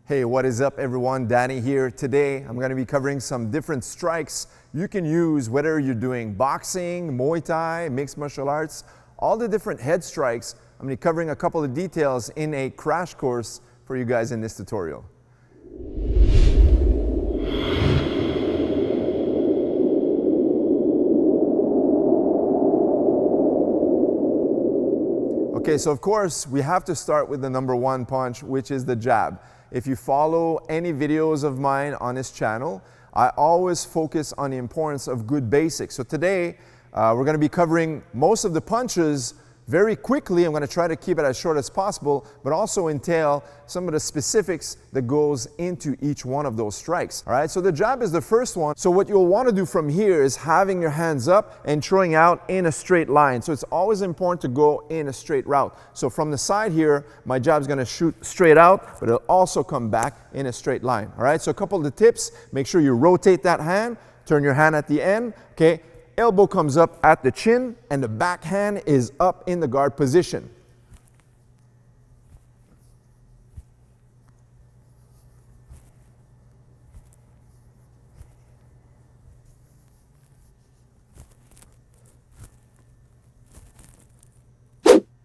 Hey, what is up everyone? Danny here. Today I'm going to be covering some different strikes you can use whether you're doing boxing, Muay Thai, mixed martial arts, all the different head strikes. I'm going to be covering a couple of details in a crash course for you guys in this tutorial. Okay, so of course we have to start with the number one punch, which is the jab. If you follow any videos of mine on this channel, I always focus on the importance of good basics. So today, we're going to be covering most of the punches very quickly. I'm going to try to keep it as short as possible, but also entail some of the specifics that goes into each one of those strikes. All right, so the jab is the first one. So what you'll want to do from here is having your hands up and throwing out in a straight line. So it's always important to go in a straight route. So from the side here, my jab's going to shoot straight out, but it'll also come back in a straight line. All right, so a couple of the tips: make sure you rotate that hand, turn your hand at the end. Okay. Elbow comes up at the chin and the back hand is up in the guard position.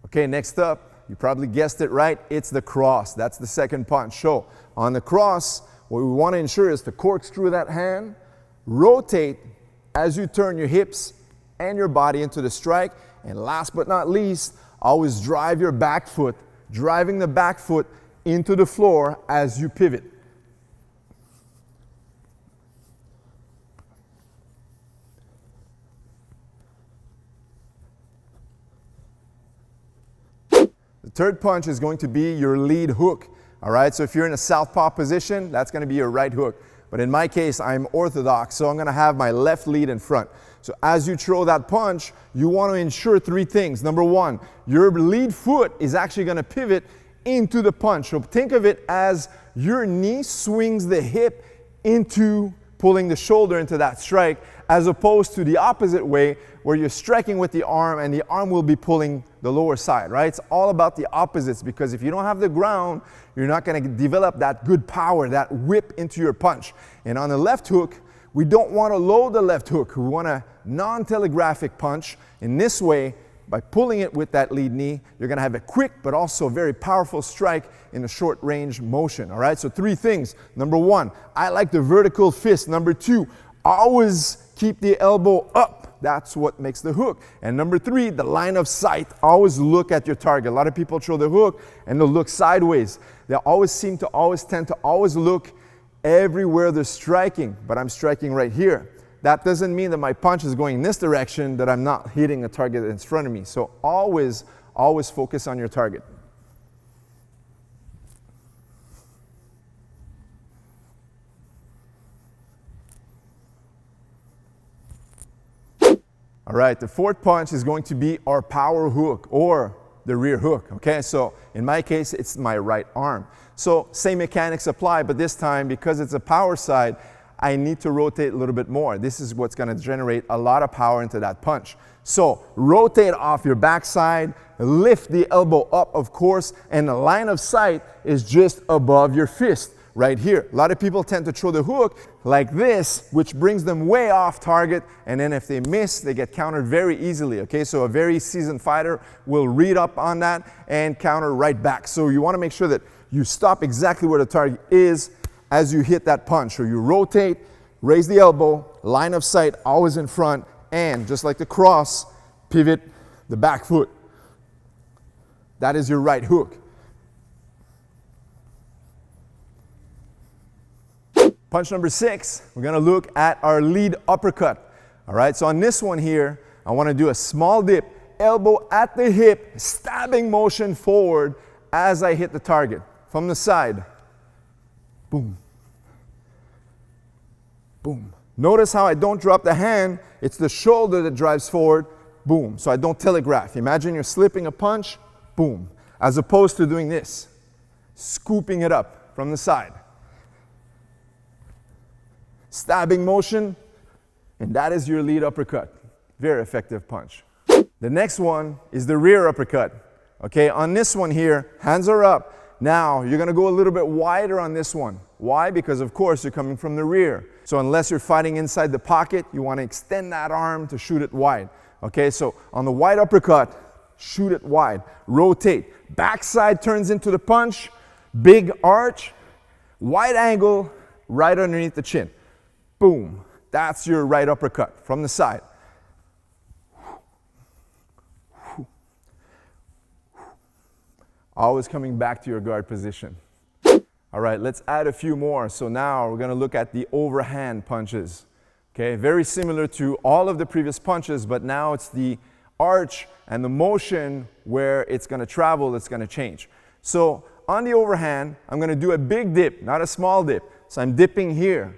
Okay, next up, you probably guessed it right, it's the cross. That's the second punch. So on the cross, what we want to ensure is to corkscrew that hand, rotate as you turn your hips and your body into the strike. And last but not least, always drive your back foot, driving the back foot into the floor as you pivot. The third punch is going to be your lead hook. All right, so if you're in a southpaw position, that's going to be your right hook. But in my case, I'm orthodox, so I'm going to have my left lead in front. So as you throw that punch, you want to ensure three things. Number one, your lead foot is actually going to pivot into the punch. So think of it as your knee swings the hip into pulling the shoulder into that strike, as opposed to the opposite way where you're striking with the arm and the arm will be pulling the lower side, right? It's all about the opposites, because if you don't have the ground, you're not going to develop that good power, that whip into your punch. And on the left hook, we don't want to load the left hook. We want a non-telegraphic punch. In this way, by pulling it with that lead knee, you're going to have a quick but also very powerful strike in a short range motion. All right, so three things. Number one, I like the vertical fist. Number two, always keep the elbow up. That's what makes the hook. And number three, the line of sight. Always look at your target. A lot of people throw the hook and they'll look sideways. They tend to always look everywhere they're striking, but I'm striking right here. That doesn't mean that my punch is going in this direction, that I'm not hitting a target that's in front of me. So always focus on your target. All right, the fourth punch is going to be our power hook or the rear hook. Okay, so in my case, it's my right arm. So same mechanics apply, but this time, because it's a power side, I need to rotate a little bit more. This is what's going to generate a lot of power into that punch. So rotate off your backside, lift the elbow up, of course, and the line of sight is just above your fist right here. A lot of people tend to throw the hook like this, which brings them way off target, and then if they miss, they get countered very easily. Okay, so a very seasoned fighter will read up on that and counter right back. So you want to make sure that you stop exactly where the target is as you hit that punch. So you rotate, raise the elbow, line of sight always in front, and just like the cross, pivot the back foot. That is your right hook. Punch number 6, we're going to look at our lead uppercut. All right, so on this one here, I want to do a small dip, elbow at the hip, stabbing motion forward as I hit the target from the side. Boom. Boom. Notice how I don't drop the hand, it's the shoulder that drives forward. Boom. So I don't telegraph. Imagine you're slipping a punch, boom, as opposed to doing this, scooping it up from the side. Stabbing motion, and that is your lead uppercut. Very effective punch. The next one is the rear uppercut. Okay, on this one here, hands are up, Now, you're gonna go a little bit wider on this one. Why? Because of course you're coming from the rear. So unless you're fighting inside the pocket, you wanna extend that arm to shoot it wide. Okay, so on the wide uppercut, shoot it wide, rotate. Backside turns into the punch, big arch, wide angle, right underneath the chin. Boom, that's your right uppercut from the side. Always coming back to your guard position. All right, let's add a few more. So now we're gonna look at the overhand punches. Okay, very similar to all of the previous punches, but now it's the arch and the motion where it's gonna travel that's gonna change. So on the overhand, I'm gonna do a big dip, not a small dip. So I'm dipping here.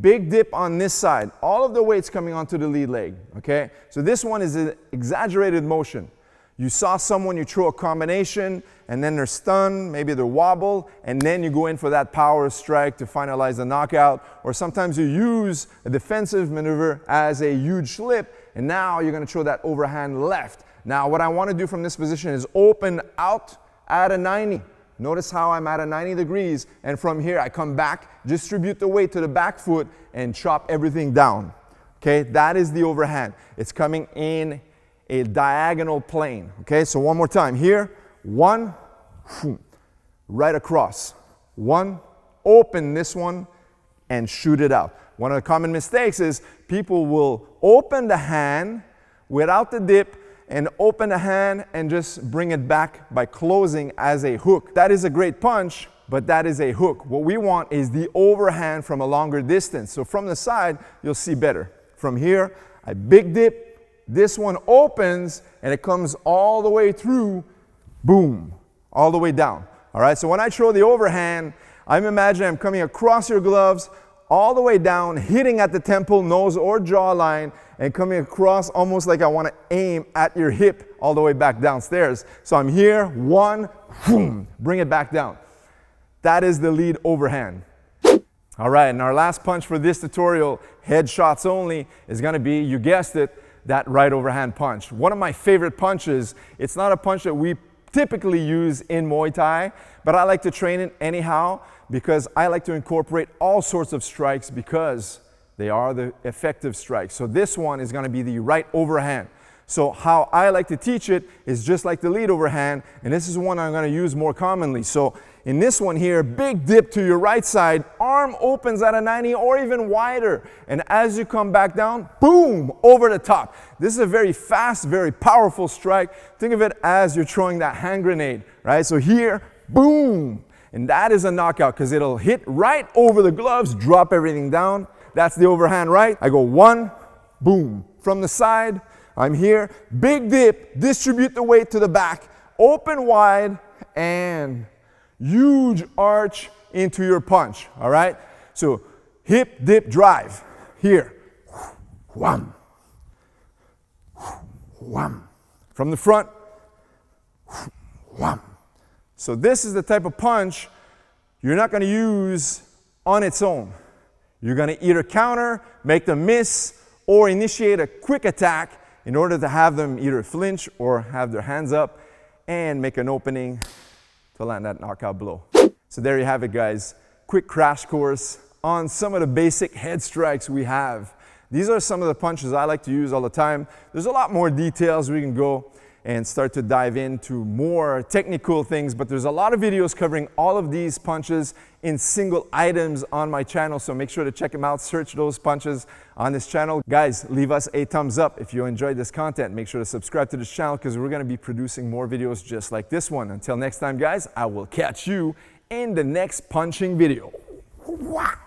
Big dip on this side. All of the weight's coming onto the lead leg, okay? So this one is an exaggerated motion. You saw someone, you throw a combination, and then they're stunned, maybe they're wobble, and then you go in for that power strike to finalize the knockout. Or sometimes you use a defensive maneuver as a huge slip, and now you're gonna throw that overhand left. Now what I wanna do from this position is open out at a 90. Notice how I'm at a 90 degrees, and from here I come back, distribute the weight to the back foot, and chop everything down. Okay, that is the overhand. It's coming in a diagonal plane. Okay, so one more time. Here, one, right across. One, open this one, and shoot it out. One of the common mistakes is people will open the hand without the dip and open the hand and just bring it back by closing as a hook. That is a great punch, but that is a hook. What we want is the overhand from a longer distance. So from the side, you'll see better. From here, I big dip, this one opens and it comes all the way through, boom, all the way down. All right, so when I throw the overhand, I'm imagining I'm coming across your gloves, all the way down, hitting at the temple, nose, or jawline, and coming across almost like I want to aim at your hip all the way back downstairs. So I'm here, one, boom, bring it back down. That is the lead overhand. All right, and our last punch for this tutorial, headshots only, is going to be, you guessed it, that right overhand punch. One of my favorite punches. It's not a punch that we typically use in Muay Thai, but I like to train it anyhow because I like to incorporate all sorts of strikes because they are the effective strikes. So this one is going to be the right overhand. So how I like to teach it is just like the lead overhand, and this is one I'm going to use more commonly. So in this one here, big dip to your right side, arm opens at a 90 or even wider, and as you come back down, boom, over the top. This is a very fast, very powerful strike. Think of it as you're throwing that hand grenade, right? So here, boom, and that is a knockout because it'll hit right over the gloves, drop everything down. That's the overhand right. I go one, boom, from the side. I'm here, big dip, distribute the weight to the back, open wide, and huge arch into your punch, all right? So hip, dip, drive, here, wham, wham. From the front, wham. So this is the type of punch you're not gonna use on its own. You're gonna either counter, make them miss, or initiate a quick attack in order to have them either flinch or have their hands up and make an opening to land that knockout blow. So there you have it, guys. Quick crash course on some of the basic head strikes we have. These are some of the punches I like to use all the time. There's a lot more details we can go and start to dive into more technical things, but there's a lot of videos covering all of these punches in single items on my channel, so make sure to check them out, search those punches on this channel. Guys, leave us a thumbs up if you enjoyed this content. Make sure to subscribe to this channel because we're gonna be producing more videos just like this one. Until next time, guys, I will catch you in the next punching video. Wow.